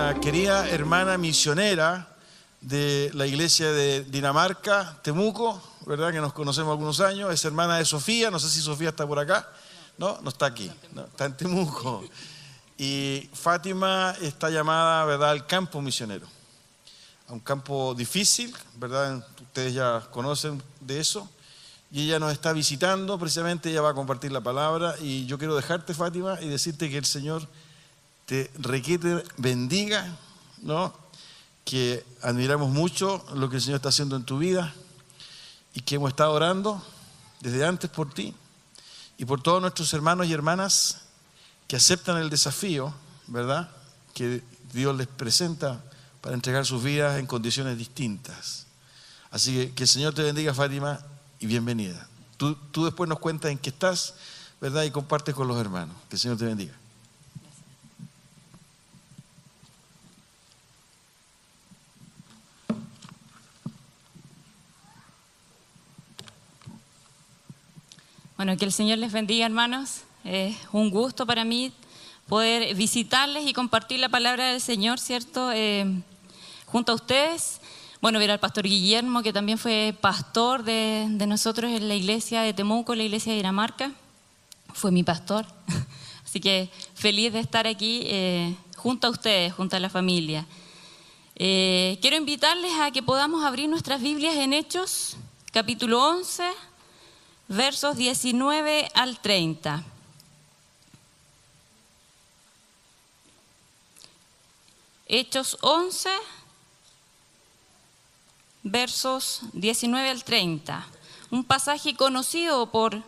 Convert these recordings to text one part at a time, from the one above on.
una querida hermana misionera de la iglesia de Dinamarca, Temuco, ¿verdad? Que nos conocemos algunos años. Es hermana de Sofía, no sé si Sofía está por acá. No, no está aquí, no, está en Temuco. Y Fátima está llamada, ¿verdad?, al campo misionero. A un campo difícil, ¿verdad? Ustedes ya conocen de eso. Y ella nos está visitando, precisamente ella va a compartir la palabra. Y yo quiero dejarte, Fátima, y decirte que el Señor te requete bendiga, ¿no? Que admiramos mucho lo que el Señor está haciendo en tu vida y que hemos estado orando desde antes por ti y por todos nuestros hermanos y hermanas que aceptan el desafío, ¿verdad?, que Dios les presenta para entregar sus vidas en condiciones distintas. Así que el Señor te bendiga, Fátima, y bienvenida. Tú después nos cuentas en qué estás, ¿verdad?, y compartes con los hermanos. Que el Señor te bendiga. Bueno, que el Señor les bendiga, hermanos. Es un gusto para mí poder visitarles y compartir la palabra del Señor, ¿cierto? Junto a ustedes. Bueno, ver al pastor Guillermo, que también fue pastor de nosotros en la iglesia de Temuco, la iglesia de Dinamarca. Fue mi pastor. Así que feliz de estar aquí junto a ustedes, junto a la familia. Quiero invitarles a que podamos abrir nuestras Biblias en Hechos, capítulo 11, versos 19 al 30. Hechos 11, versos 19 al 30. Un pasaje conocido por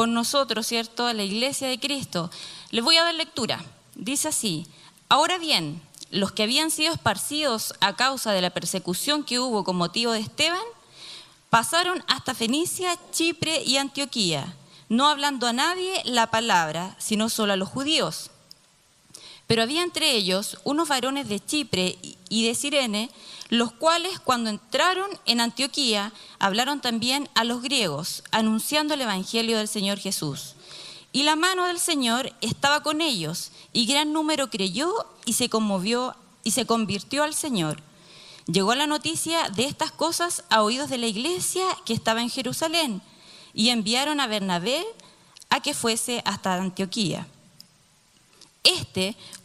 nosotros, ¿cierto?, la iglesia de Cristo. Les voy a dar lectura. Dice así: ahora bien, los que habían sido esparcidos a causa de la persecución que hubo con motivo de Esteban, pasaron hasta Fenicia, Chipre y Antioquía, no hablando a nadie la palabra, sino solo a los judíos. Pero había entre ellos unos varones de Chipre y de Cirene, los cuales cuando entraron en Antioquía hablaron también a los griegos, anunciando el evangelio del Señor Jesús. Y la mano del Señor estaba con ellos, y gran número creyó y se conmovió y se convirtió al Señor. Llegó la noticia de estas cosas a oídos de la iglesia que estaba en Jerusalén, y enviaron a Bernabé a que fuese hasta Antioquía.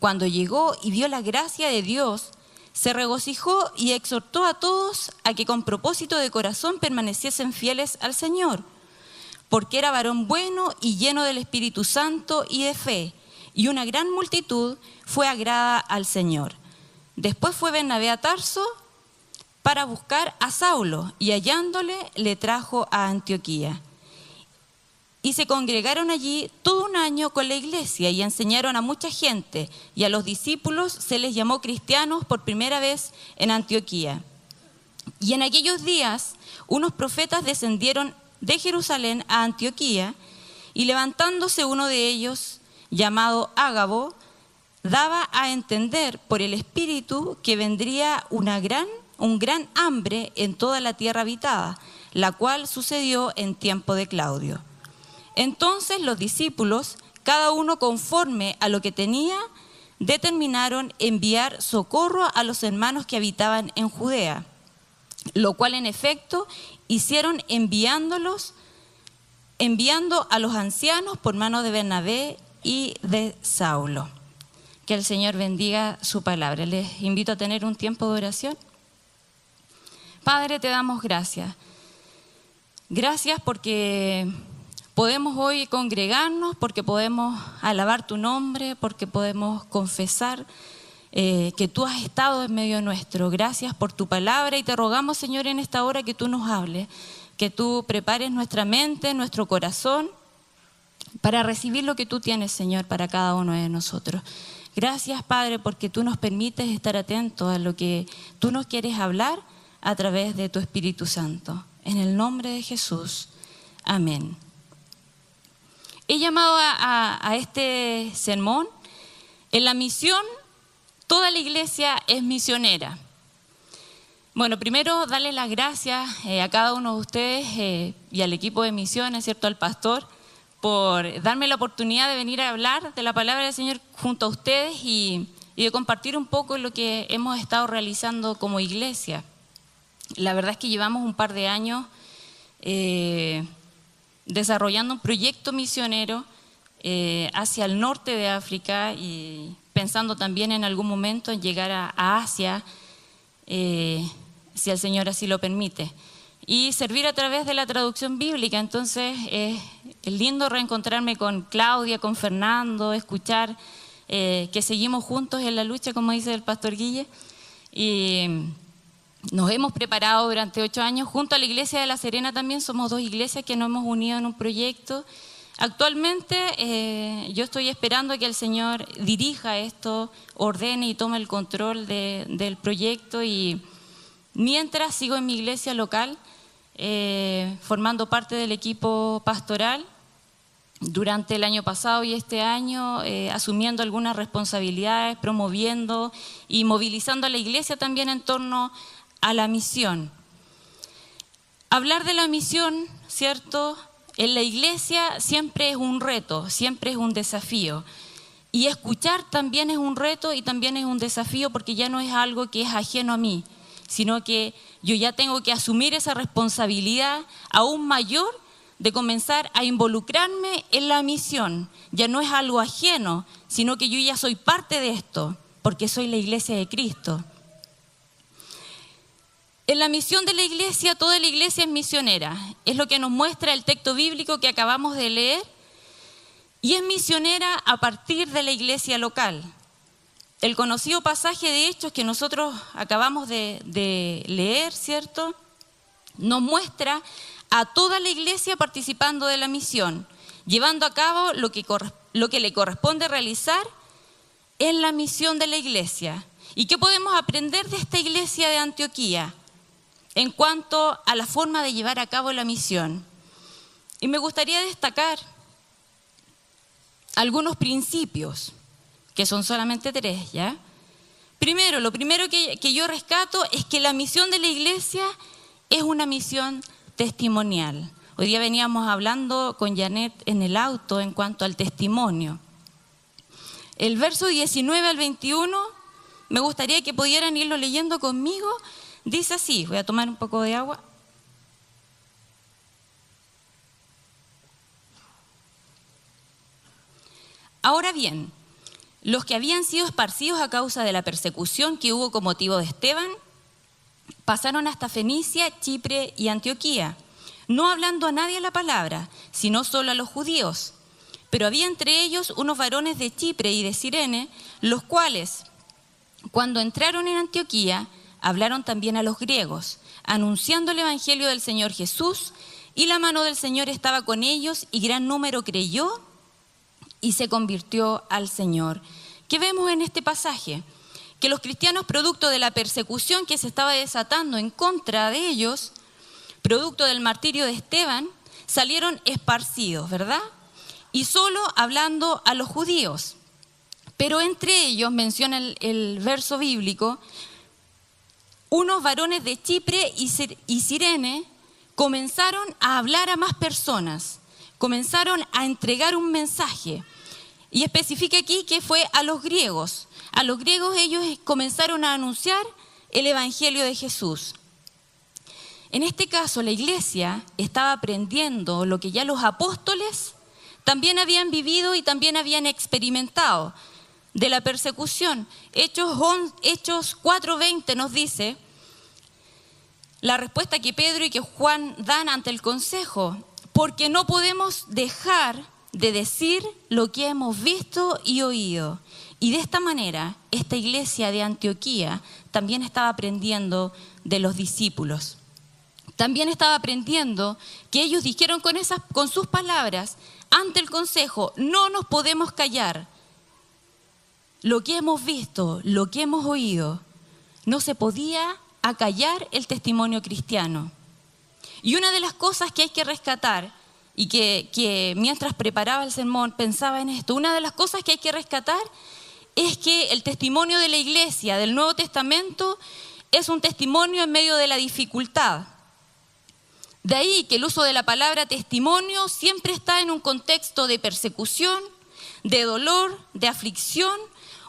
Cuando llegó y vio la gracia de Dios, se regocijó y exhortó a todos a que con propósito de corazón permaneciesen fieles al Señor, porque era varón bueno y lleno del Espíritu Santo y de fe, y una gran multitud fue agrada al Señor. Después fue Bernabé a Tarso para buscar a Saulo, y hallándole le trajo a Antioquía. Y se congregaron allí todo un año con la iglesia y enseñaron a mucha gente, y a los discípulos se les llamó cristianos por primera vez en Antioquía. Y en aquellos días unos profetas descendieron de Jerusalén a Antioquía, y levantándose uno de ellos, llamado Ágabo, daba a entender por el Espíritu que vendría un gran hambre en toda la tierra habitada, la cual sucedió en tiempo de Claudio. Entonces los discípulos, cada uno conforme a lo que tenía, determinaron enviar socorro a los hermanos que habitaban en Judea, lo cual en efecto hicieron enviando a los ancianos por mano de Bernabé y de Saulo. Que el Señor bendiga su palabra. Les invito a tener un tiempo de oración. Padre, te damos gracias. Gracias porque podemos hoy congregarnos, porque podemos alabar tu nombre, porque podemos confesar que tú has estado en medio nuestro. Gracias por tu palabra y te rogamos, Señor, en esta hora que tú nos hables, que tú prepares nuestra mente, nuestro corazón, para recibir lo que tú tienes, Señor, para cada uno de nosotros. Gracias, Padre, porque tú nos permites estar atentos a lo que tú nos quieres hablar a través de tu Espíritu Santo. En el nombre de Jesús. Amén. He llamado a este sermón: en la misión, toda la iglesia es misionera. Bueno, primero darle las gracias a cada uno de ustedes y al equipo de misiones, ¿cierto?, al pastor, por darme la oportunidad de venir a hablar de la palabra del Señor junto a ustedes y y de compartir un poco lo que hemos estado realizando como iglesia. La verdad es que llevamos un par de años desarrollando un proyecto misionero hacia el norte de África y pensando también en algún momento en llegar a Asia, si el Señor así lo permite, y servir a través de la traducción bíblica. Entonces es lindo reencontrarme con Claudia, con Fernando, escuchar que seguimos juntos en la lucha, como dice el pastor Guille, y nos hemos preparado durante 8 años junto a la Iglesia de La Serena. También somos 2 iglesias que nos hemos unido en un proyecto. Actualmente yo estoy esperando que el Señor dirija esto, ordene y tome el control del proyecto, y mientras sigo en mi iglesia local formando parte del equipo pastoral durante el año pasado y este año, asumiendo algunas responsabilidades, promoviendo y movilizando a la iglesia también en torno a la misión. Hablar de la misión, ¿cierto?, en la iglesia siempre es un reto, siempre es un desafío. Y escuchar también es un reto y también es un desafío, porque ya no es algo que es ajeno a mí, sino que yo ya tengo que asumir esa responsabilidad aún mayor de comenzar a involucrarme en la misión. Ya no es algo ajeno, sino que yo ya soy parte de esto, porque soy la iglesia de Cristo. En la misión de la iglesia, toda la iglesia es misionera. Es lo que nos muestra el texto bíblico que acabamos de leer, y es misionera a partir de la iglesia local. El conocido pasaje de Hechos que nosotros acabamos de leer, ¿cierto?, nos muestra a toda la iglesia participando de la misión, llevando a cabo lo que le corresponde realizar en la misión de la iglesia. ¿Y qué podemos aprender de esta iglesia de Antioquía en cuanto a la forma de llevar a cabo la misión? Y me gustaría destacar algunos principios, que son solamente 3, ¿ya? Primero, lo primero que yo rescato es que la misión de la iglesia es una misión testimonial. Hoy día veníamos hablando con Janet en el auto en cuanto al testimonio. El verso 19 al 21, me gustaría que pudieran irlo leyendo conmigo. Dice así, voy a tomar un poco de agua. Ahora bien, los que habían sido esparcidos a causa de la persecución que hubo con motivo de Esteban, pasaron hasta Fenicia, Chipre y Antioquía, no hablando a nadie la palabra, sino solo a los judíos. Pero había entre ellos unos varones de Chipre y de Cirene, los cuales, cuando entraron en Antioquía, hablaron también a los griegos, anunciando el evangelio del Señor Jesús, y la mano del Señor estaba con ellos, y gran número creyó y se convirtió al Señor. ¿Qué vemos en este pasaje? Que los cristianos, producto de la persecución que se estaba desatando en contra de ellos, producto del martirio de Esteban, salieron esparcidos, ¿verdad? Y solo hablando a los judíos. Pero entre ellos, menciona el verso bíblico, unos varones de Chipre y Cirene comenzaron a hablar a más personas, comenzaron a entregar un mensaje. Y especifica aquí que fue a los griegos. A los griegos ellos comenzaron a anunciar el evangelio de Jesús. En este caso, la iglesia estaba aprendiendo lo que ya los apóstoles también habían vivido y también habían experimentado de la persecución. Hechos 4:20 nos dice la respuesta que Pedro y que Juan dan ante el consejo: porque no podemos dejar de decir lo que hemos visto y oído. Y de esta manera, esta iglesia de Antioquía también estaba aprendiendo de los discípulos. También estaba aprendiendo que ellos dijeron con sus palabras ante el consejo: no nos podemos callar. Lo que hemos visto, lo que hemos oído, no se podía acallar el testimonio cristiano. Y una de las cosas que hay que rescatar, y que mientras preparaba el sermón pensaba en esto, una de las cosas que hay que rescatar es que el testimonio de la iglesia del Nuevo Testamento es un testimonio en medio de la dificultad. De ahí que el uso de la palabra testimonio siempre está en un contexto de persecución, de dolor, de aflicción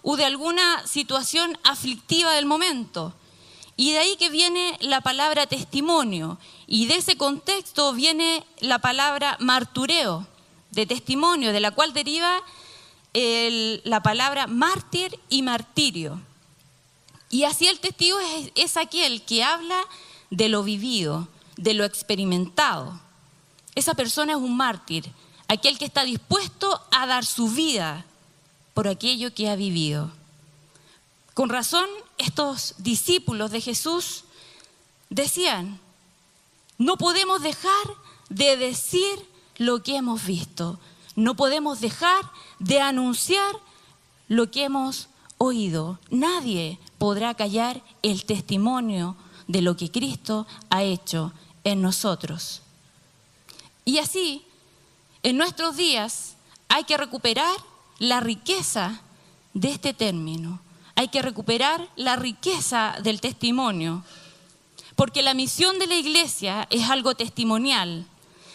o de alguna situación aflictiva del momento. Y de ahí que viene la palabra testimonio, y de ese contexto viene la palabra martureo, de testimonio, de la cual deriva la palabra mártir y martirio. Y así el testigo es aquel que habla de lo vivido, de lo experimentado. Esa persona es un mártir, aquel que está dispuesto a dar su vida por aquello que ha vivido. Con razón, estos discípulos de Jesús decían: no podemos dejar de decir lo que hemos visto, no podemos dejar de anunciar lo que hemos oído. Nadie podrá callar el testimonio de lo que Cristo ha hecho en nosotros. Y así, en nuestros días hay que recuperar la riqueza de este término, hay que recuperar la riqueza del testimonio, porque la misión de la iglesia es algo testimonial.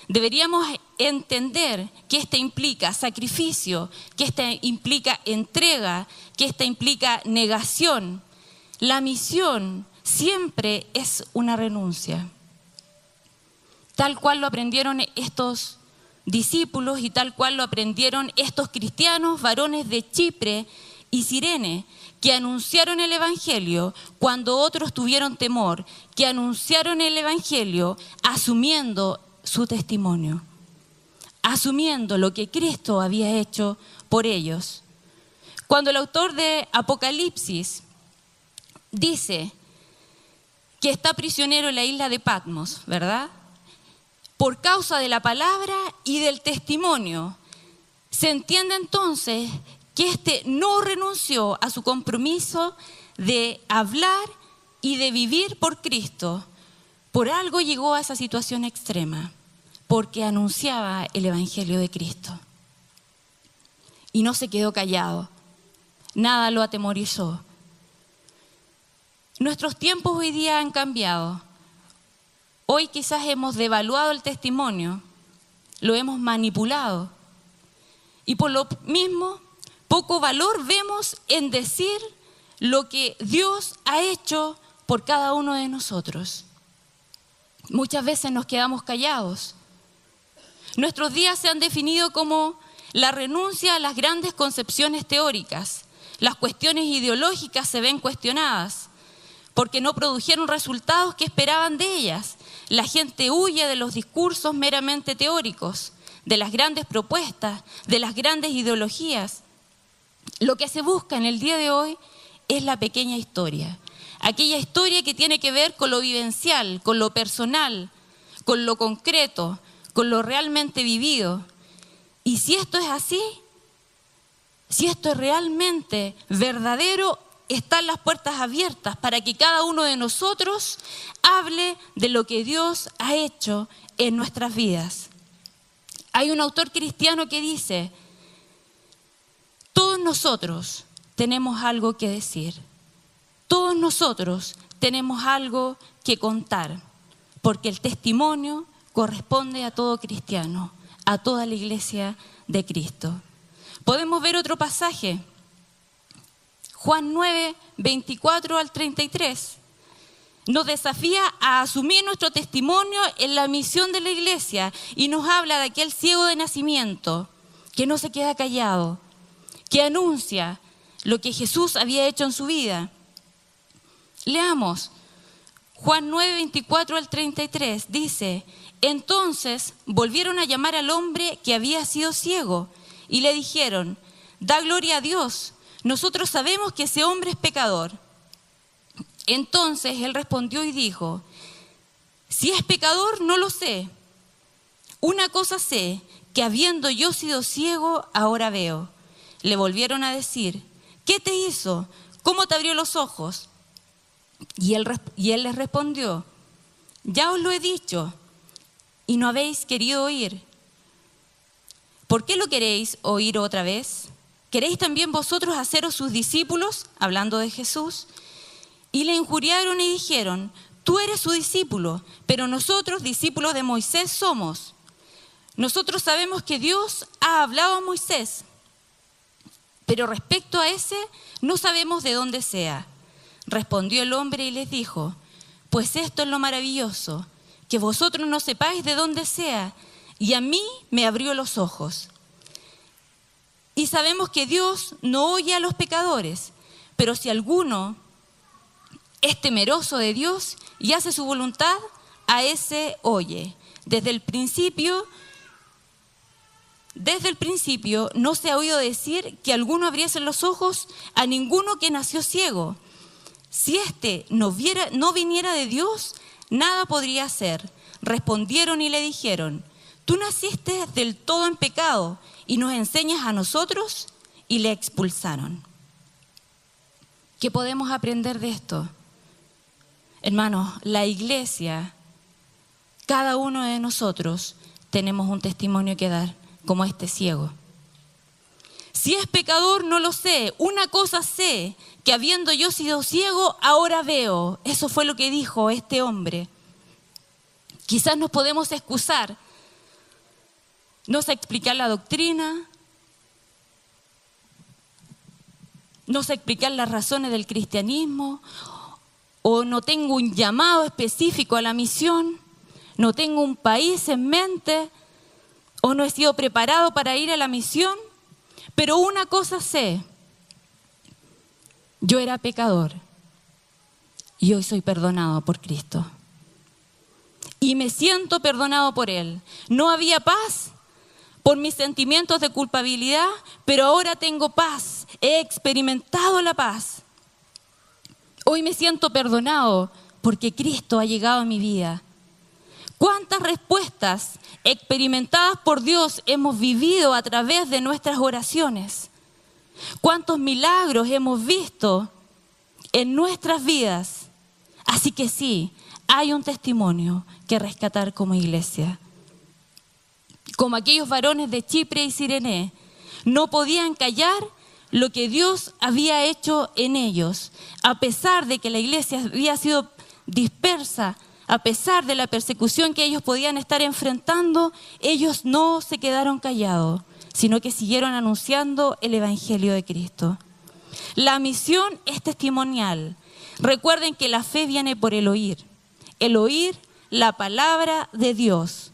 Deberíamos entender que esto implica sacrificio, que esto implica entrega, que esto implica negación. La misión siempre es una renuncia, tal cual lo aprendieron estos discípulos y tal cual lo aprendieron estos cristianos, varones de Chipre y Cirene, que anunciaron el Evangelio cuando otros tuvieron temor, que anunciaron el Evangelio asumiendo su testimonio, asumiendo lo que Cristo había hecho por ellos. Cuando el autor de Apocalipsis dice que está prisionero en la isla de Patmos, ¿verdad? Por causa de la palabra y del testimonio, se entiende entonces que éste no renunció a su compromiso de hablar y de vivir por Cristo. Por algo llegó a esa situación extrema, porque anunciaba el Evangelio de Cristo. Y no se quedó callado, nada lo atemorizó. Nuestros tiempos hoy día han cambiado. Hoy quizás hemos devaluado el testimonio, lo hemos manipulado. Y por lo mismo, poco valor vemos en decir lo que Dios ha hecho por cada uno de nosotros. Muchas veces nos quedamos callados. Nuestros días se han definido como la renuncia a las grandes concepciones teóricas. Las cuestiones ideológicas se ven cuestionadas porque no produjeron resultados que esperaban de ellas. La gente huye de los discursos meramente teóricos, de las grandes propuestas, de las grandes ideologías. Lo que se busca en el día de hoy es la pequeña historia. Aquella historia que tiene que ver con lo vivencial, con lo personal, con lo concreto, con lo realmente vivido. Y si esto es así, si esto es realmente verdadero, están las puertas abiertas para que cada uno de nosotros hable de lo que Dios ha hecho en nuestras vidas. Hay un autor cristiano que dice: todos nosotros tenemos algo que decir, todos nosotros tenemos algo que contar, porque el testimonio corresponde a todo cristiano, a toda la iglesia de Cristo. Podemos ver otro pasaje, Juan 9, 24 al 33. Nos desafía a asumir nuestro testimonio en la misión de la iglesia y nos habla de aquel ciego de nacimiento que no se queda callado, que anuncia lo que Jesús había hecho en su vida. Leamos, Juan 9, 24 al 33, dice: entonces volvieron a llamar al hombre que había sido ciego y le dijeron: da gloria a Dios, nosotros sabemos que ese hombre es pecador. Entonces él respondió y dijo: si es pecador, no lo sé. Una cosa sé, que habiendo yo sido ciego, ahora veo. Le volvieron a decir: ¿qué te hizo? ¿Cómo te abrió los ojos? Y él les respondió: ya os lo he dicho, y no habéis querido oír. ¿Por qué lo queréis oír otra vez? ¿Queréis también vosotros haceros sus discípulos? Hablando de Jesús. Y le injuriaron y dijeron: tú eres su discípulo, pero nosotros discípulos de Moisés somos. Nosotros sabemos que Dios ha hablado a Moisés. pero respecto a ese, no sabemos de dónde sea. Respondió el hombre y les dijo: pues esto es lo maravilloso, que vosotros no sepáis de dónde sea, y a mí me abrió los ojos. Y sabemos que Dios no oye a los pecadores, pero si alguno es temeroso de Dios y hace su voluntad, a ese oye. Desde el principio no se ha oído decir que alguno abriese los ojos a ninguno que nació ciego. Si éste no viniera de Dios, nada podría hacer. Respondieron y le dijeron: tú naciste del todo en pecado y nos enseñas a nosotros. Y le expulsaron. ¿Qué podemos aprender de esto? Hermanos, la iglesia, cada uno de nosotros tenemos un testimonio que dar, como este ciego. Si es pecador, no lo sé. Una cosa sé, que habiendo yo sido ciego, ahora veo. Eso fue lo que dijo este hombre. Quizás nos podemos excusar, no sé explicar la doctrina, no sé explicar las razones del cristianismo, o no tengo un llamado específico a la misión, no tengo un país en mente, o no he sido preparado para ir a la misión. Pero una cosa sé: yo era pecador y hoy soy perdonado por Cristo. Y me siento perdonado por Él. No había paz por mis sentimientos de culpabilidad, pero ahora tengo paz. He experimentado la paz. Hoy me siento perdonado porque Cristo ha llegado a mi vida. ¿Cuántas respuestas experimentadas por Dios hemos vivido a través de nuestras oraciones? ¿Cuántos milagros hemos visto en nuestras vidas? Así que sí, hay un testimonio que rescatar como iglesia. Como aquellos varones de Chipre y Cirene, no podían callar lo que Dios había hecho en ellos. A pesar de que la iglesia había sido dispersa, a pesar de la persecución que ellos podían estar enfrentando, ellos no se quedaron callados, sino que siguieron anunciando el Evangelio de Cristo. La misión es testimonial. Recuerden que la fe viene por el oír la palabra de Dios,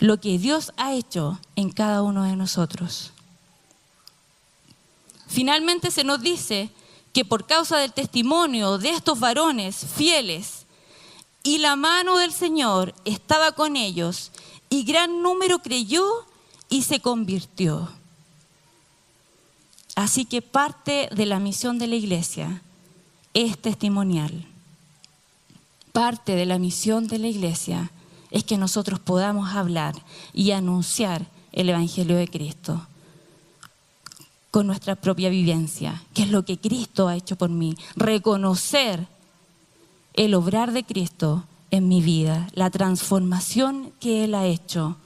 lo que Dios ha hecho en cada uno de nosotros. Finalmente se nos dice que por causa del testimonio de estos varones fieles, y la mano del Señor estaba con ellos, y gran número creyó y se convirtió. Así que parte de la misión de la iglesia es testimonial. Parte de la misión de la iglesia es que nosotros podamos hablar y anunciar el Evangelio de Cristo con nuestra propia vivencia, que es lo que Cristo ha hecho por mí. Reconocer el obrar de Cristo en mi vida, la transformación que Él ha hecho,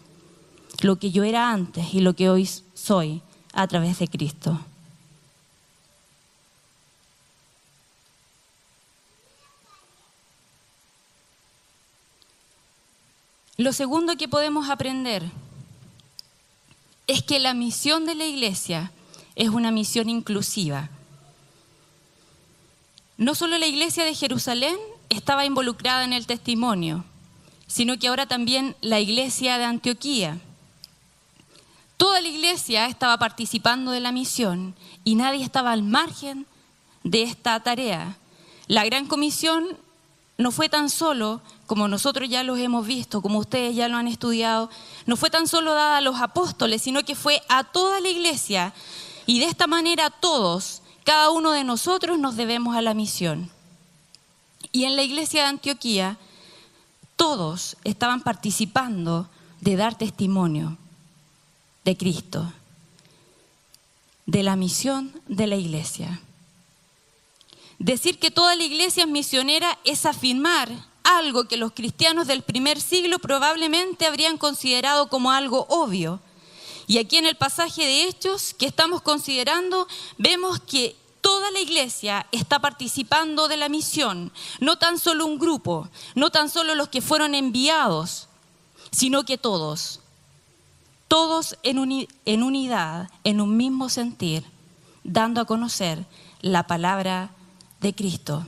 lo que yo era antes y lo que hoy soy a través de Cristo. Lo segundo que podemos aprender es que la misión de la iglesia es una misión inclusiva. No solo la iglesia de Jerusalén estaba involucrada en el testimonio, sino que ahora también la iglesia de Antioquía. Toda la iglesia estaba participando de la misión y nadie estaba al margen de esta tarea. La Gran Comisión no fue tan solo, como nosotros ya los hemos visto, como ustedes ya lo han estudiado, no fue tan solo dada a los apóstoles, sino que fue a toda la iglesia. Y de esta manera todos, cada uno de nosotros nos debemos a la misión. Y en la iglesia de Antioquía, todos estaban participando de dar testimonio de Cristo, de la misión de la iglesia. Decir que toda la iglesia es misionera es afirmar algo que los cristianos del primer siglo probablemente habrían considerado como algo obvio. Y aquí en el pasaje de Hechos que estamos considerando, vemos que toda la iglesia está participando de la misión, no tan solo un grupo, no tan solo los que fueron enviados, sino que todos en unidad, en un mismo sentir, dando a conocer la palabra de Cristo.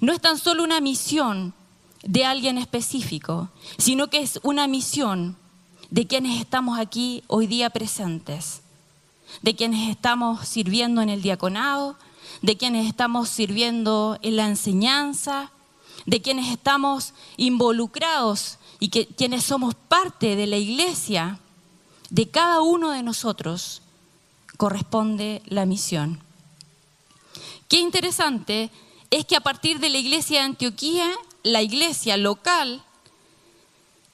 No es tan solo una misión de alguien específico, sino que es una misión de quienes estamos aquí hoy día presentes, de quienes estamos sirviendo en el diaconado, de quienes estamos sirviendo en la enseñanza, de quienes estamos involucrados y quienes somos parte de la iglesia. De cada uno de nosotros corresponde la misión. Qué interesante es que a partir de la iglesia de Antioquía, la iglesia local,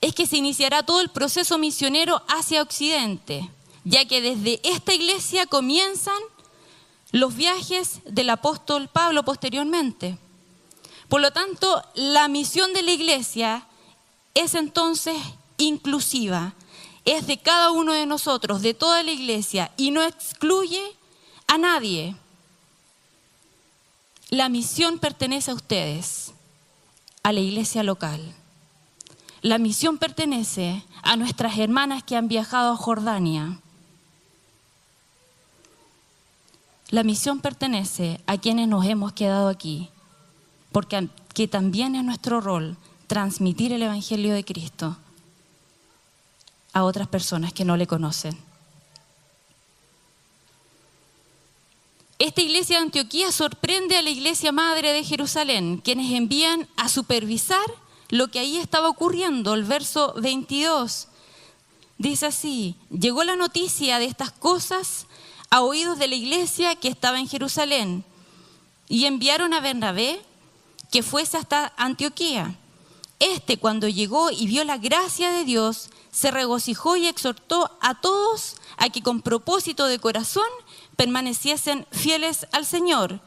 es que se iniciará todo el proceso misionero hacia Occidente, ya que desde esta iglesia comienzan los viajes del apóstol Pablo posteriormente. Por lo tanto, la misión de la iglesia es entonces inclusiva, es de cada uno de nosotros, de toda la iglesia, y no excluye a nadie. La misión pertenece a ustedes, a la iglesia local. La misión pertenece a nuestras hermanas que han viajado a Jordania. La misión pertenece a quienes nos hemos quedado aquí, porque que también es nuestro rol transmitir el Evangelio de Cristo a otras personas que no le conocen. Esta iglesia de Antioquía sorprende a la iglesia madre de Jerusalén, quienes envían a supervisar lo que ahí estaba ocurriendo. El verso 22 dice así: llegó la noticia de estas cosas a oídos de la iglesia que estaba en Jerusalén, y enviaron a Bernabé que fuese hasta Antioquía. Cuando llegó y vio la gracia de Dios, se regocijó y exhortó a todos a que con propósito de corazón permaneciesen fieles al Señor,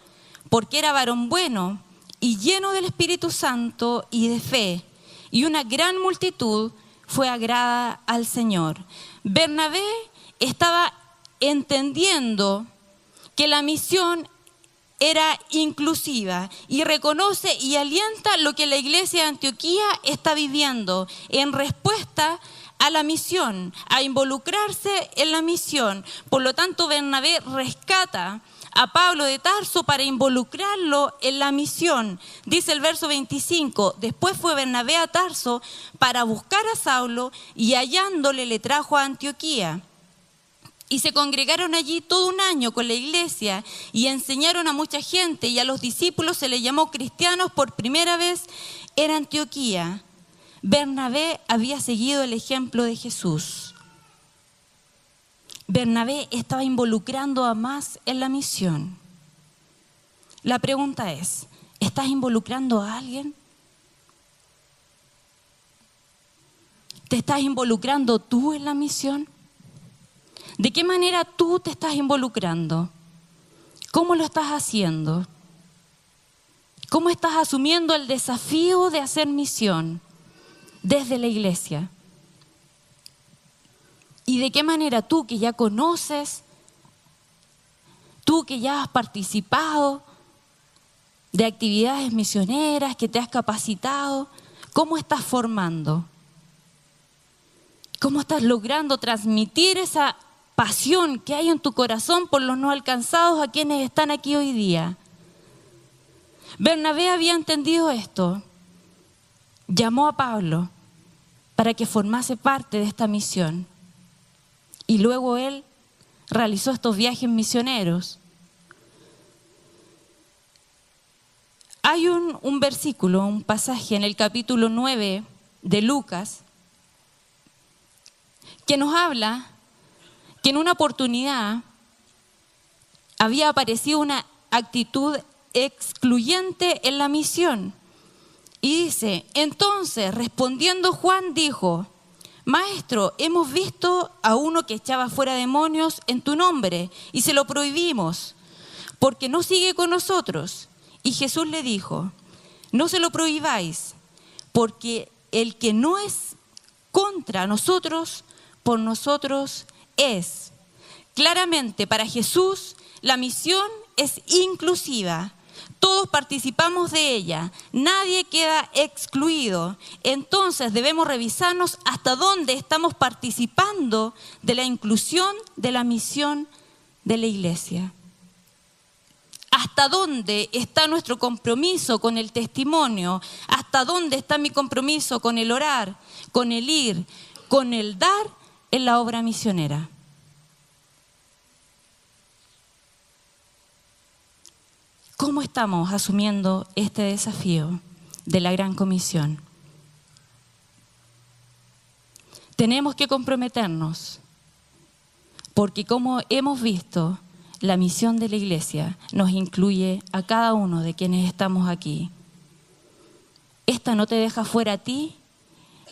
porque era varón bueno y lleno del Espíritu Santo y de fe, y una gran multitud fue agradada al Señor. Bernabé estaba entendiendo que la misión era inclusiva y reconoce y alienta lo que la iglesia de Antioquía está viviendo en respuesta a la misión, a involucrarse en la misión. Por lo tanto, Bernabé rescata a Pablo de Tarso para involucrarlo en la misión. Dice el verso 25, después fue Bernabé a Tarso para buscar a Saulo y hallándole le trajo a Antioquía. Y se congregaron allí todo un año con la iglesia y enseñaron a mucha gente, y a los discípulos se les llamó cristianos por primera vez en Antioquía. Bernabé había seguido el ejemplo de Jesús. Bernabé estaba involucrando a más en la misión. La pregunta es, ¿estás involucrando a alguien? ¿Te estás involucrando tú en la misión? ¿De qué manera tú te estás involucrando? ¿Cómo lo estás haciendo? ¿Cómo estás asumiendo el desafío de hacer misión desde la iglesia? ¿Y de qué manera tú que ya conoces, tú que ya has participado de actividades misioneras, que te has capacitado, cómo estás formando? ¿Cómo estás logrando transmitir esa pasión que hay en tu corazón por los no alcanzados a quienes están aquí hoy día? Bernabé había entendido esto. Llamó a Pablo para que formase parte de esta misión. Y luego él realizó estos viajes misioneros. Hay un versículo, un pasaje en el capítulo 9 de Lucas que nos habla que en una oportunidad había aparecido una actitud excluyente en la misión. Y dice, entonces respondiendo Juan dijo, Maestro, hemos visto a uno que echaba fuera demonios en tu nombre y se lo prohibimos, porque no sigue con nosotros. Y Jesús le dijo, no se lo prohibáis, porque el que no es contra nosotros, por nosotros es. Claramente, para Jesús, la misión es inclusiva. Todos participamos de ella, nadie queda excluido. Entonces debemos revisarnos hasta dónde estamos participando de la inclusión de la misión de la iglesia. ¿Hasta dónde está nuestro compromiso con el testimonio? ¿Hasta dónde está mi compromiso con el orar, con el ir, con el dar en la obra misionera? ¿Cómo estamos asumiendo este desafío de la Gran Comisión? Tenemos que comprometernos, porque como hemos visto, la misión de la Iglesia nos incluye a cada uno de quienes estamos aquí. Esta no te deja fuera a ti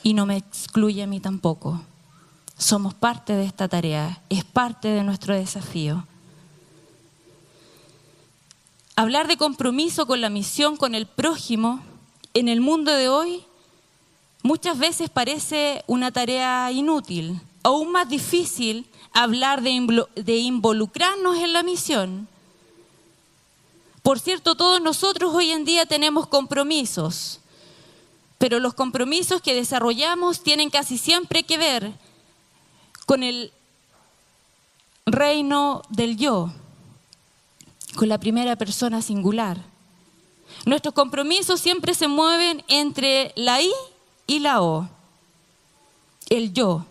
y no me excluye a mí tampoco. Somos parte de esta tarea, es parte de nuestro desafío. Hablar de compromiso con la misión, con el prójimo, en el mundo de hoy, muchas veces parece una tarea inútil, aún más difícil hablar de involucrarnos en la misión. Por cierto, todos nosotros hoy en día tenemos compromisos, pero los compromisos que desarrollamos tienen casi siempre que ver con el reino del yo, con la primera persona singular. Nuestros compromisos siempre se mueven entre la I y la O, el yo,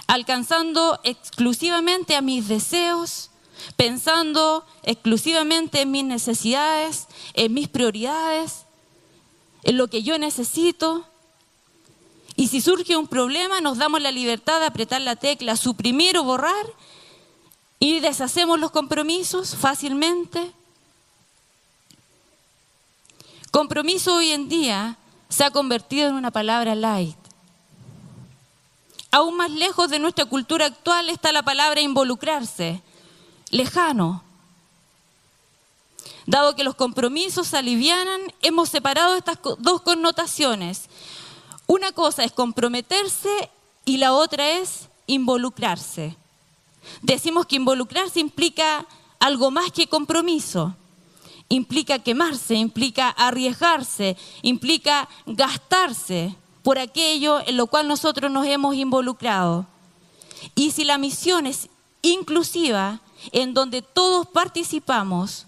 alcanzando exclusivamente a mis deseos, pensando exclusivamente en mis necesidades, en mis prioridades, en lo que yo necesito. Y si surge un problema, nos damos la libertad de apretar la tecla, suprimir o borrar, y deshacemos los compromisos fácilmente. Compromiso hoy en día se ha convertido en una palabra light. Aún más lejos de nuestra cultura actual está la palabra involucrarse, lejano. Dado que los compromisos se alivianan, hemos separado estas dos connotaciones. Una cosa es comprometerse y la otra es involucrarse. Decimos que involucrarse implica algo más que compromiso. Implica quemarse, implica arriesgarse, implica gastarse por aquello en lo cual nosotros nos hemos involucrado. Y si la misión es inclusiva, en donde todos participamos,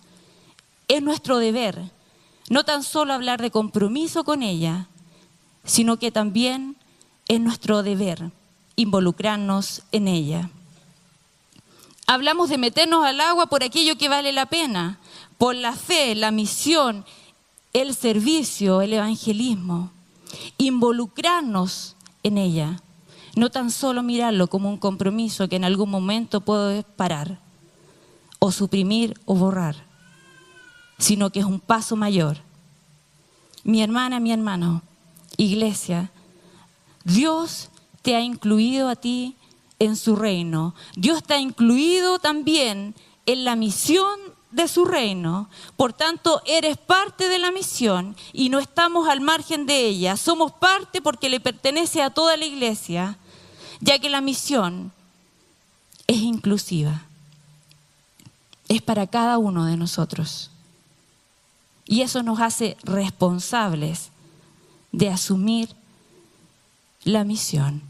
es nuestro deber no tan solo hablar de compromiso con ella, sino que también es nuestro deber involucrarnos en ella. Hablamos de meternos al agua por aquello que vale la pena, por la fe, la misión, el servicio, el evangelismo. Involucrarnos en ella, no tan solo mirarlo como un compromiso que en algún momento puedo parar, o suprimir o borrar, sino que es un paso mayor. Mi hermana, mi hermano, iglesia, Dios te ha incluido a ti en su reino. Dios te ha incluido también en la misión de su reino. Por tanto, eres parte de la misión y no estamos al margen de ella. Somos parte porque le pertenece a toda la iglesia, ya que la misión es inclusiva. Es para cada uno de nosotros. Y eso nos hace responsables de asumir la misión,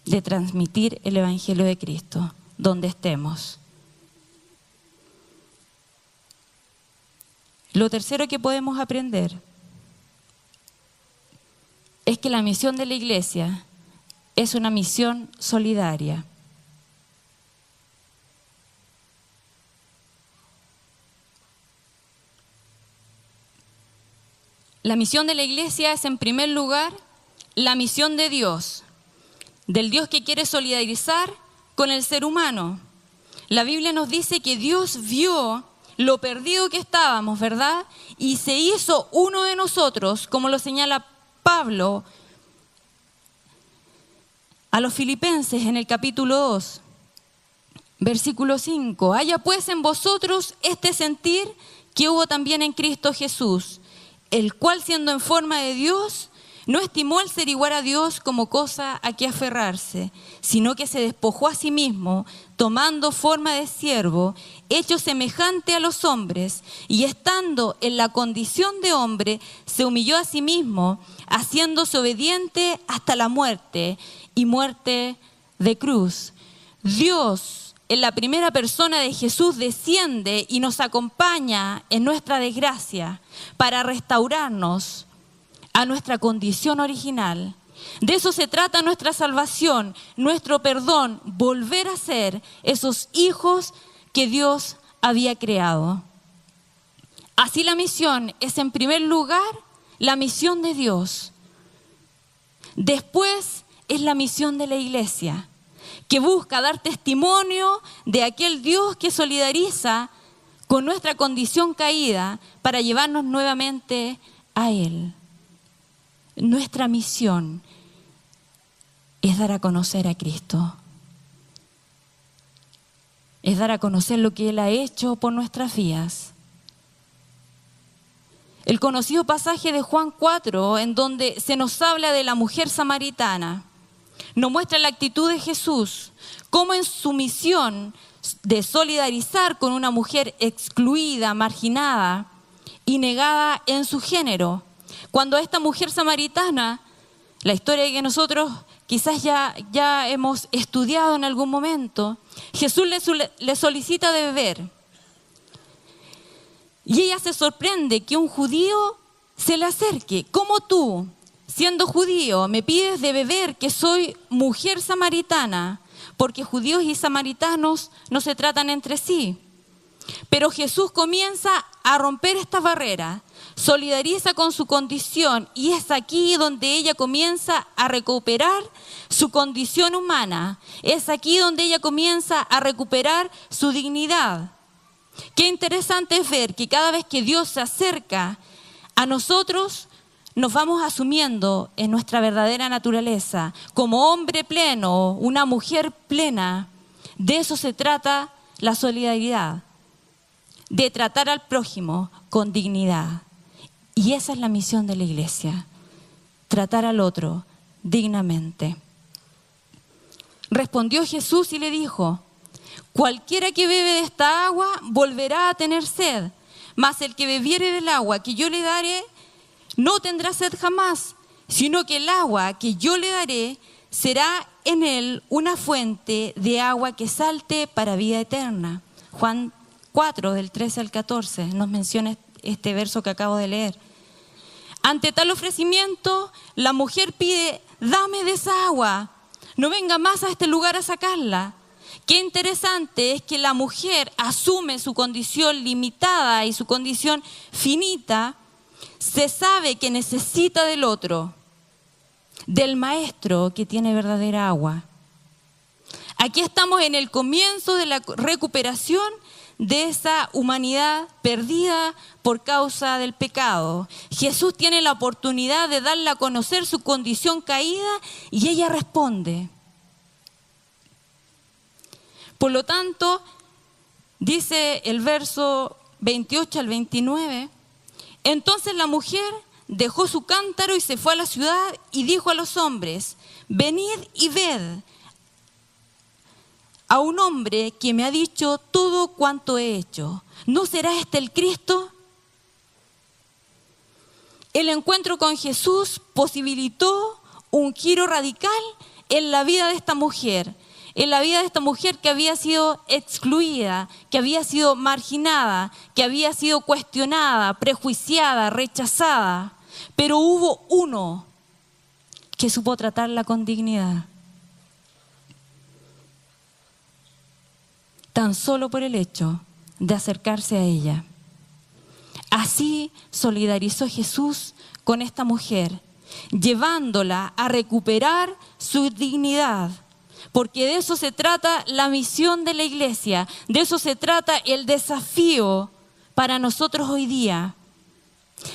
de transmitir el Evangelio de Cristo donde estemos. Lo tercero que podemos aprender es que la misión de la iglesia es una misión solidaria. La misión de la iglesia es, en primer lugar, la misión de Dios, del Dios que quiere solidarizar con el ser humano. La Biblia nos dice que Dios vio lo perdido que estábamos, ¿verdad? Y se hizo uno de nosotros, como lo señala Pablo a los Filipenses en el capítulo 2, versículo 5. Haya pues en vosotros este sentir que hubo también en Cristo Jesús, el cual, siendo en forma de Dios, no estimó el ser igual a Dios como cosa a que aferrarse, sino que se despojó a sí mismo, tomando forma de siervo, hecho semejante a los hombres, y estando en la condición de hombre, se humilló a sí mismo, haciéndose obediente hasta la muerte, y muerte de cruz. Dios en la primera persona de Jesús desciende y nos acompaña en nuestra desgracia para restaurarnos a nuestra condición original. De eso se trata nuestra salvación, nuestro perdón, volver a ser esos hijos que Dios había creado. Así la misión es, en primer lugar, la misión de Dios. Después es la misión de la iglesia, que busca dar testimonio de aquel Dios que solidariza con nuestra condición caída para llevarnos nuevamente a Él. Nuestra misión es dar a conocer a Cristo. Es dar a conocer lo que Él ha hecho por nuestras vidas. El conocido pasaje de Juan 4, en donde se nos habla de la mujer samaritana, nos muestra la actitud de Jesús, cómo en su misión de solidarizar con una mujer excluida, marginada y negada en su género. Cuando a esta mujer samaritana, la historia que nosotros quizás ya hemos estudiado en algún momento, Jesús le solicita de beber. Y ella se sorprende que un judío se le acerque. ¿Cómo tú, siendo judío, me pides de beber, que soy mujer samaritana? Porque judíos y samaritanos no se tratan entre sí. Pero Jesús comienza a romper esta barrera, solidariza con su condición, y es aquí donde ella comienza a recuperar su condición humana. Es aquí donde ella comienza a recuperar su dignidad. Qué interesante es ver que cada vez que Dios se acerca a nosotros, nos vamos asumiendo en nuestra verdadera naturaleza, como hombre pleno, una mujer plena. De eso se trata la solidaridad, de tratar al prójimo con dignidad. Y esa es la misión de la iglesia, tratar al otro dignamente. Respondió Jesús y le dijo: cualquiera que bebe de esta agua volverá a tener sed, mas el que bebiere del agua que yo le daré no tendrá sed jamás, sino que el agua que yo le daré será en él una fuente de agua que salte para vida eterna. Juan 4, del 13 al 14, nos menciona este verso que acabo de leer. Ante tal ofrecimiento, la mujer pide: dame de esa agua, no venga más a este lugar a sacarla. Qué interesante es que la mujer asume su condición limitada y su condición finita. Se sabe que necesita del otro, del maestro que tiene verdadera agua. Aquí estamos en el comienzo de la recuperación de esa humanidad perdida por causa del pecado. Jesús tiene la oportunidad de darle a conocer su condición caída y ella responde. Por lo tanto, dice el verso 28 al 29, entonces la mujer dejó su cántaro y se fue a la ciudad y dijo a los hombres: venid y ved a un hombre que me ha dicho todo cuanto he hecho. ¿No será este el Cristo? El encuentro con Jesús posibilitó un giro radical en la vida de esta mujer. En la vida de esta mujer que había sido excluida, que había sido marginada, que había sido cuestionada, prejuiciada, rechazada. Pero hubo uno que supo tratarla con dignidad. Tan solo por el hecho de acercarse a ella. Así solidarizó Jesús con esta mujer, llevándola a recuperar su dignidad. Porque de eso se trata la misión de la iglesia, de eso se trata el desafío para nosotros hoy día.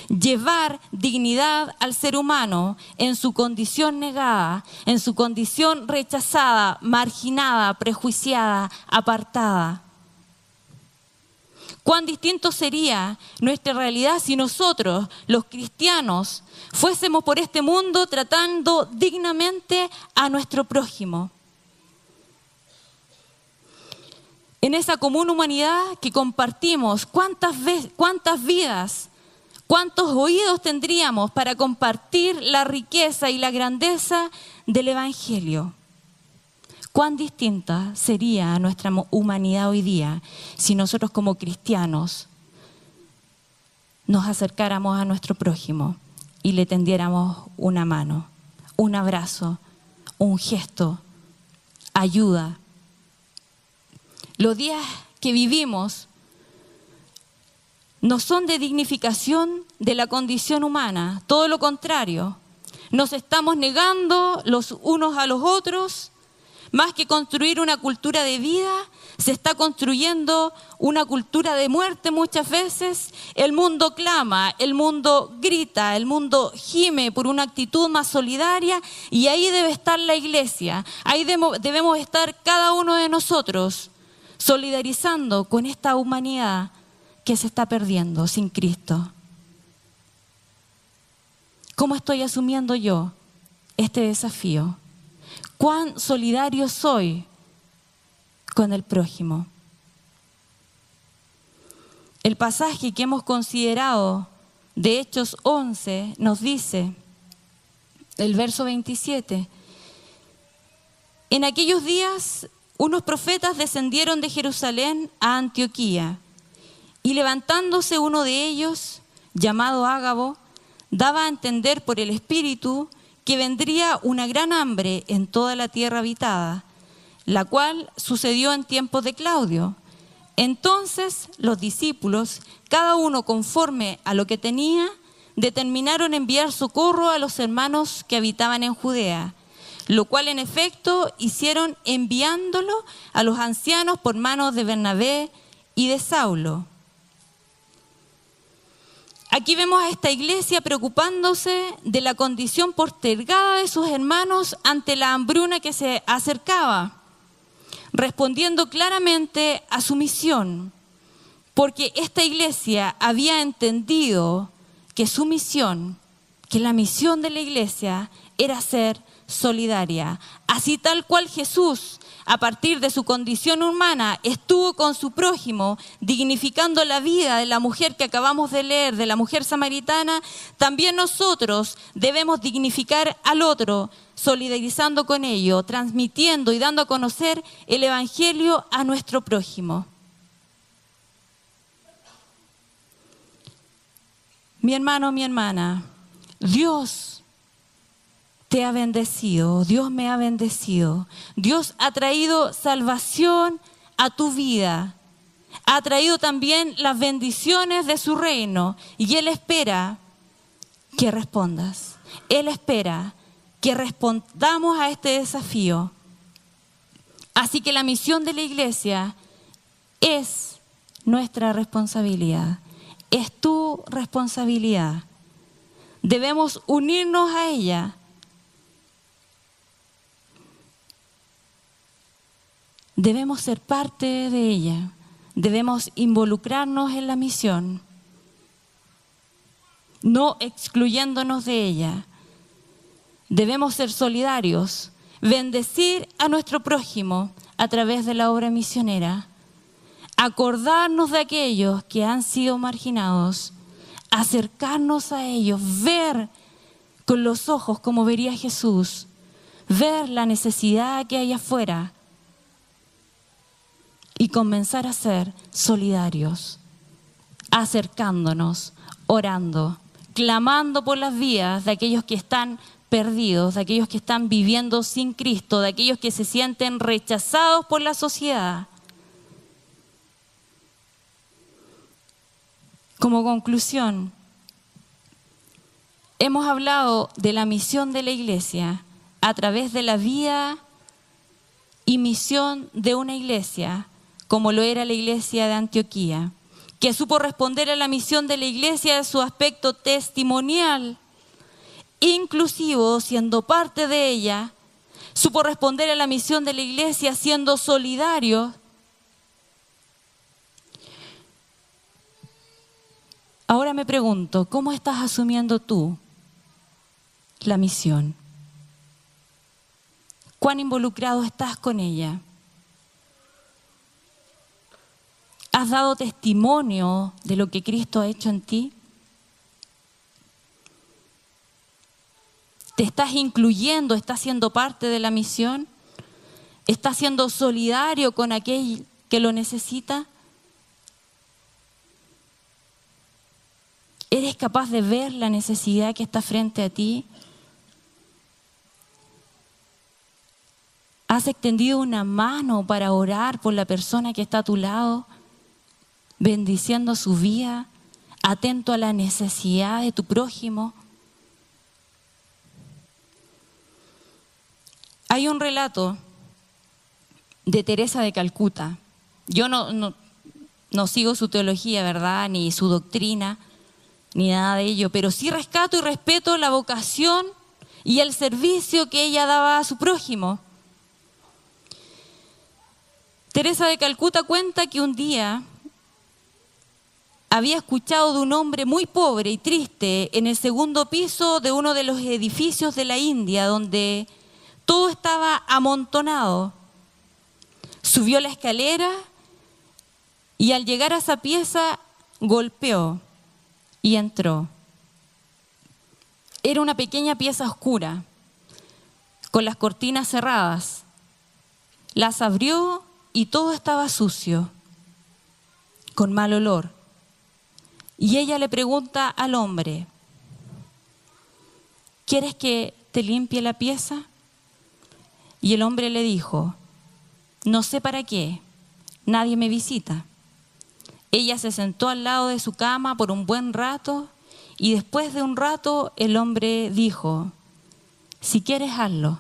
Llevar dignidad al ser humano en su condición negada, en su condición rechazada, marginada, prejuiciada, apartada. Cuán distinto sería nuestra realidad si nosotros, los cristianos, fuésemos por este mundo tratando dignamente a nuestro prójimo. En esa común humanidad que compartimos, ¿cuántas vidas, cuántos oídos tendríamos para compartir la riqueza y la grandeza del Evangelio? ¿Cuán distinta sería nuestra humanidad hoy día si nosotros como cristianos nos acercáramos a nuestro prójimo y le tendiéramos una mano, un abrazo, un gesto, ayuda? Los días que vivimos no son de dignificación de la condición humana, todo lo contrario. Nos estamos negando los unos a los otros. Más que construir una cultura de vida, se está construyendo una cultura de muerte muchas veces. El mundo clama, el mundo grita, el mundo gime por una actitud más solidaria, y ahí debe estar la iglesia. Ahí debemos estar cada uno de nosotros, solidarizando con esta humanidad que se está perdiendo sin Cristo. ¿Cómo estoy asumiendo yo este desafío? ¿Cuán solidario soy con el prójimo? El pasaje que hemos considerado de Hechos 11 nos dice, el verso 27, en aquellos días unos profetas descendieron de Jerusalén a Antioquía, y levantándose uno de ellos, llamado Ágabo, daba a entender por el Espíritu que vendría una gran hambre en toda la tierra habitada, la cual sucedió en tiempos de Claudio. Entonces los discípulos, cada uno conforme a lo que tenía, determinaron enviar socorro a los hermanos que habitaban en Judea, lo cual en efecto hicieron enviándolo a los ancianos por manos de Bernabé y de Saulo. Aquí vemos a esta iglesia preocupándose de la condición postergada de sus hermanos ante la hambruna que se acercaba, respondiendo claramente a su misión, porque esta iglesia había entendido que su misión, que la misión de la iglesia era ser solidaria. Así tal cual Jesús, a partir de su condición humana, estuvo con su prójimo, dignificando la vida de la mujer que acabamos de leer, de la mujer samaritana, también nosotros debemos dignificar al otro, solidarizando con ello, transmitiendo y dando a conocer el evangelio a nuestro prójimo. Mi hermano, mi hermana, Dios te ha bendecido, Dios me ha bendecido. Dios ha traído salvación a tu vida. Ha traído también las bendiciones de su reino. Y Él espera que respondas. Él espera que respondamos a este desafío. Así que la misión de la iglesia es nuestra responsabilidad. Es tu responsabilidad. Debemos unirnos a ella. Debemos ser parte de ella, debemos involucrarnos en la misión, no excluyéndonos de ella. Debemos ser solidarios, bendecir a nuestro prójimo a través de la obra misionera, acordarnos de aquellos que han sido marginados, acercarnos a ellos, ver con los ojos como vería Jesús, ver la necesidad que hay afuera, y comenzar a ser solidarios, acercándonos, orando, clamando por las vidas de aquellos que están perdidos, de aquellos que están viviendo sin Cristo, de aquellos que se sienten rechazados por la sociedad. Como conclusión, hemos hablado de la misión de la iglesia a través de la vida y misión de una iglesia, como lo era la iglesia de Antioquía, que supo responder a la misión de la iglesia en su aspecto testimonial, inclusivo, siendo parte de ella, supo responder a la misión de la iglesia siendo solidario. Ahora me pregunto, ¿cómo estás asumiendo tú la misión? ¿Cuán involucrado estás con ella? ¿Has dado testimonio de lo que Cristo ha hecho en ti? ¿Te estás incluyendo, estás siendo parte de la misión? ¿Estás siendo solidario con aquel que lo necesita? ¿Eres capaz de ver la necesidad que está frente a ti? ¿Has extendido una mano para orar por la persona que está a tu lado, bendiciendo su vida, atento a la necesidad de tu prójimo? Hay un relato de Teresa de Calcuta. Yo no sigo su teología, ¿verdad? Ni su doctrina, ni nada de ello, pero sí rescato y respeto la vocación y el servicio que ella daba a su prójimo. Teresa de Calcuta cuenta que un día había escuchado de un hombre muy pobre y triste en el segundo piso de uno de los edificios de la India, donde todo estaba amontonado. Subió la escalera y al llegar a esa pieza golpeó y entró. Era una pequeña pieza oscura, con las cortinas cerradas. Las abrió y todo estaba sucio, con mal olor. Y ella le pregunta al hombre: ¿quieres que te limpie la pieza? Y el hombre le dijo: no sé para qué, nadie me visita. Ella se sentó al lado de su cama por un buen rato y después de un rato el hombre dijo: si quieres, hazlo.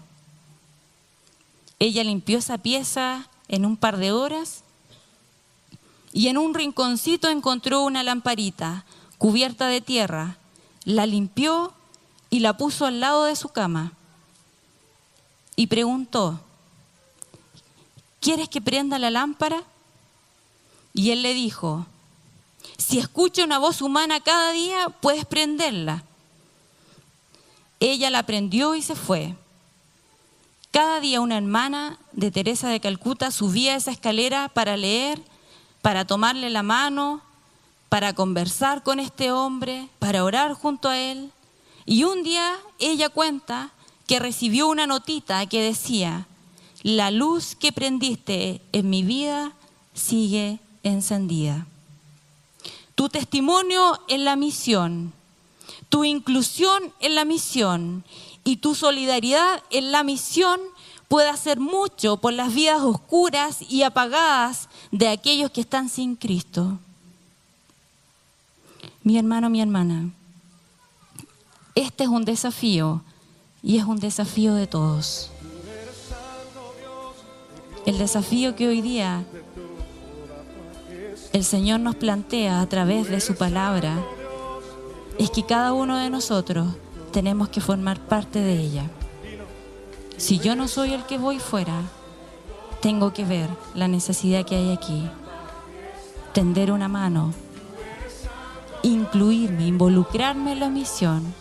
Ella limpió esa pieza en un par de horas y en un rinconcito encontró una lamparita cubierta de tierra, la limpió y la puso al lado de su cama y preguntó: ¿quieres que prenda la lámpara? Y él le dijo: si escucha una voz humana cada día, puedes prenderla. Ella la prendió y se fue. Cada día una hermana de Teresa de Calcuta subía esa escalera para leer, para tomarle la mano, para conversar con este hombre, para orar junto a él. Y un día ella cuenta que recibió una notita que decía: la luz que prendiste en mi vida sigue encendida. Tu testimonio en la misión, tu inclusión en la misión y tu solidaridad en la misión puede hacer mucho por las vidas oscuras y apagadas de aquellos que están sin Cristo. Mi hermano, mi hermana, este es un desafío y es un desafío de todos. El desafío que hoy día el Señor nos plantea a través de su palabra es que cada uno de nosotros tenemos que formar parte de ella. Si yo no soy el que voy fuera, tengo que ver la necesidad que hay aquí, tender una mano, incluirme, involucrarme en la misión,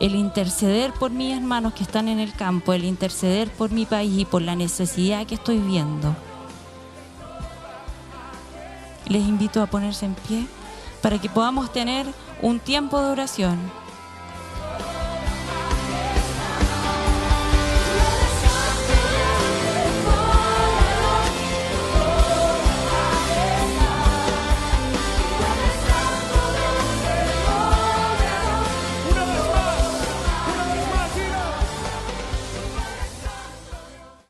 el interceder por mis hermanos que están en el campo, el interceder por mi país y por la necesidad que estoy viendo. Les invito a ponerse en pie para que podamos tener un tiempo de oración.